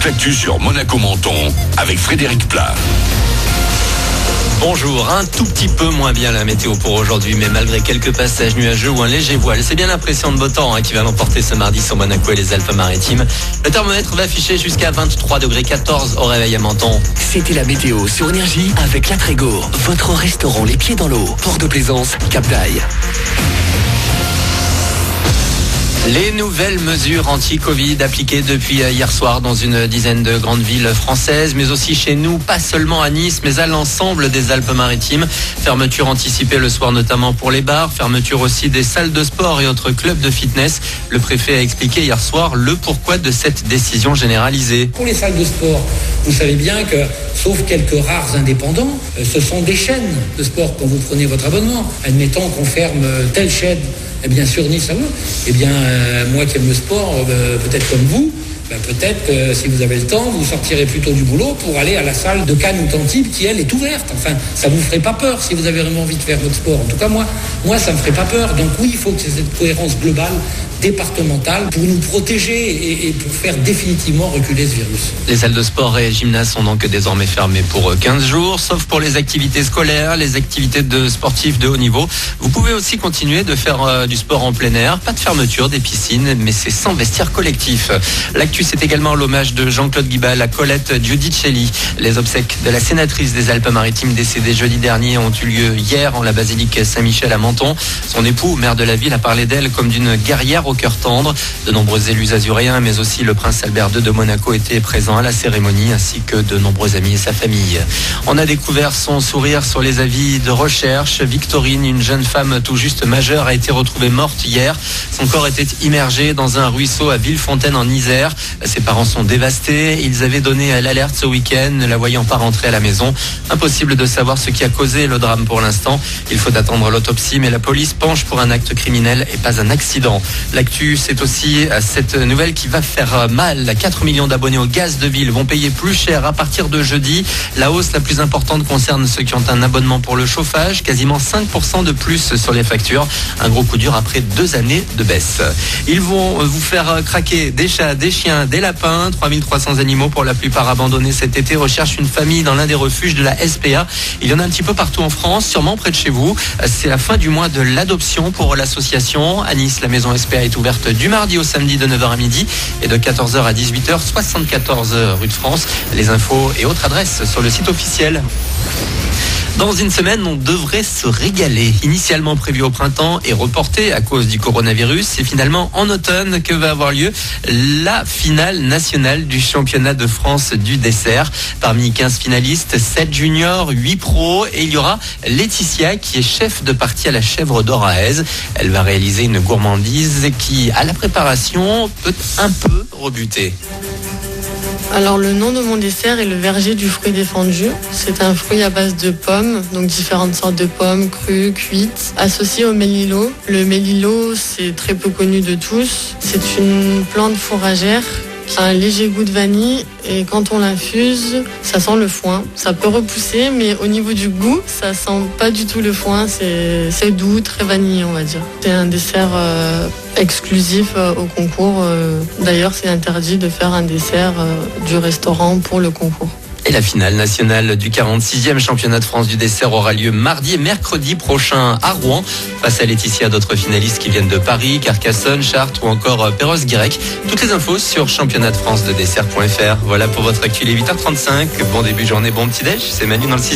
toute l'actu sur Monaco Menton avec Frédéric Plat. Bonjour, un tout petit peu moins bien la météo pour aujourd'hui, mais malgré quelques passages nuageux ou un léger voile, c'est bien l'impression de beau temps qui va l'emporter ce mardi sur Monaco et les Alpes-Maritimes. Le thermomètre va afficher jusqu'à 23,14 degrés au réveil à Menton. C'était la météo sur Énergie avec La Trégo, votre restaurant les pieds dans l'eau. Port de Plaisance, Cap d'Aille. Les nouvelles mesures anti-Covid appliquées depuis hier soir dans une dizaine de grandes villes françaises, mais aussi chez nous, pas seulement à Nice, mais à l'ensemble des Alpes-Maritimes. Fermeture anticipée le soir notamment pour les bars, fermeture aussi des salles de sport et autres clubs de fitness. Le préfet a expliqué hier soir le pourquoi de cette décision généralisée. Pour les salles de sport, vous savez bien que, sauf quelques rares indépendants, ce sont des chaînes de sport quand vous prenez votre abonnement. Admettons qu'on ferme telle chaîne, bien sûr Nice à vous, moi qui aime le sport, peut-être comme vous, peut-être que si vous avez le temps, vous sortirez plutôt du boulot pour aller à la salle de Cannes ou Tantibes qui, elle, est ouverte. Enfin, ça vous ferait pas peur si vous avez vraiment envie de faire votre sport. En tout cas, moi, ça me ferait pas peur. Donc oui, il faut que cette cohérence globale, départementale, pour nous protéger et pour faire définitivement reculer ce virus. Les salles de sport et gymnases sont donc désormais fermées pour 15 jours, sauf pour les activités scolaires, les activités de sportifs de haut niveau. Vous pouvez aussi continuer de faire du sport en plein air. Pas de fermeture des piscines, mais c'est sans vestiaire collectif. L'actu, c'est également l'hommage de Jean-Claude Guibal à Colette Giudicelli. Les obsèques de la sénatrice des Alpes-Maritimes décédée jeudi dernier ont eu lieu hier en la basilique Saint-Michel à Menton. Son époux, maire de la ville, a parlé d'elle comme d'une guerrière au cœur tendre. De nombreux élus azuréens, mais aussi le prince Albert II de Monaco étaient présents à la cérémonie, ainsi que de nombreux amis et sa famille. On a découvert son sourire sur les avis de recherche. Victorine, une jeune femme tout juste majeure, a été retrouvée morte hier. Son corps était immergé dans un ruisseau à Villefontaine en Isère. Ses parents sont dévastés. Ils avaient donné l'alerte ce week-end, ne la voyant pas rentrer à la maison. Impossible de savoir ce qui a causé le drame pour l'instant. Il faut attendre l'autopsie, mais la police penche pour un acte criminel et pas un accident. L'actu, c'est aussi cette nouvelle qui va faire mal. 4 millions d'abonnés au gaz de ville vont payer plus cher à partir de jeudi. La hausse la plus importante concerne ceux qui ont un abonnement pour le chauffage, quasiment 5% de plus sur les factures. Un gros coup dur après 2 années de baisse. Ils vont vous faire craquer des chats, des chiens, des lapins. 3300 animaux, pour la plupart abandonnés cet été, recherchent une famille dans l'un des refuges de la SPA. Il y en a un petit peu partout en France, sûrement près de chez vous. C'est la fin du mois de l'adoption pour l'association. À Nice, la maison SPA est ouverte du mardi au samedi de 9h à midi et de 14h à 18h, 74 rue de France. Les infos et autres adresses sur le site officiel. Dans une semaine, on devrait se régaler. Initialement prévu au printemps et reporté à cause du coronavirus, c'est finalement en automne que va avoir lieu la finale nationale du championnat de France du dessert. Parmi 15 finalistes, 7 juniors, 8 pros, et il y aura Laetitia qui est chef de partie à la Chèvre d'Or à Aise. Elle va réaliser une gourmandise qui, à la préparation, peut un peu rebuter. Alors le nom de mon dessert est le verger du fruit défendu. C'est un fruit à base de pommes, donc différentes sortes de pommes, crues, cuites, associées au mélilo. Le mélilo, c'est très peu connu de tous. C'est une plante fourragère qui a un léger goût de vanille et quand on l'infuse, ça sent le foin. Ça peut repousser, mais au niveau du goût, ça sent pas du tout le foin. C'est doux, très vanillé, on va dire. C'est un dessert exclusif au concours. D'ailleurs, c'est interdit de faire un dessert du restaurant pour le concours. Et la finale nationale du 46e championnat de France du dessert aura lieu mardi et mercredi prochain à Rouen. Face à Laetitia, d'autres finalistes qui viennent de Paris, Carcassonne, Chartres ou encore Perros-Guirec. Toutes les infos sur championnatdefranceDedessert.fr. Voilà pour votre actu, il est 8h35. Bon début de journée, bon petit déj. C'est Manu dans le 6-10.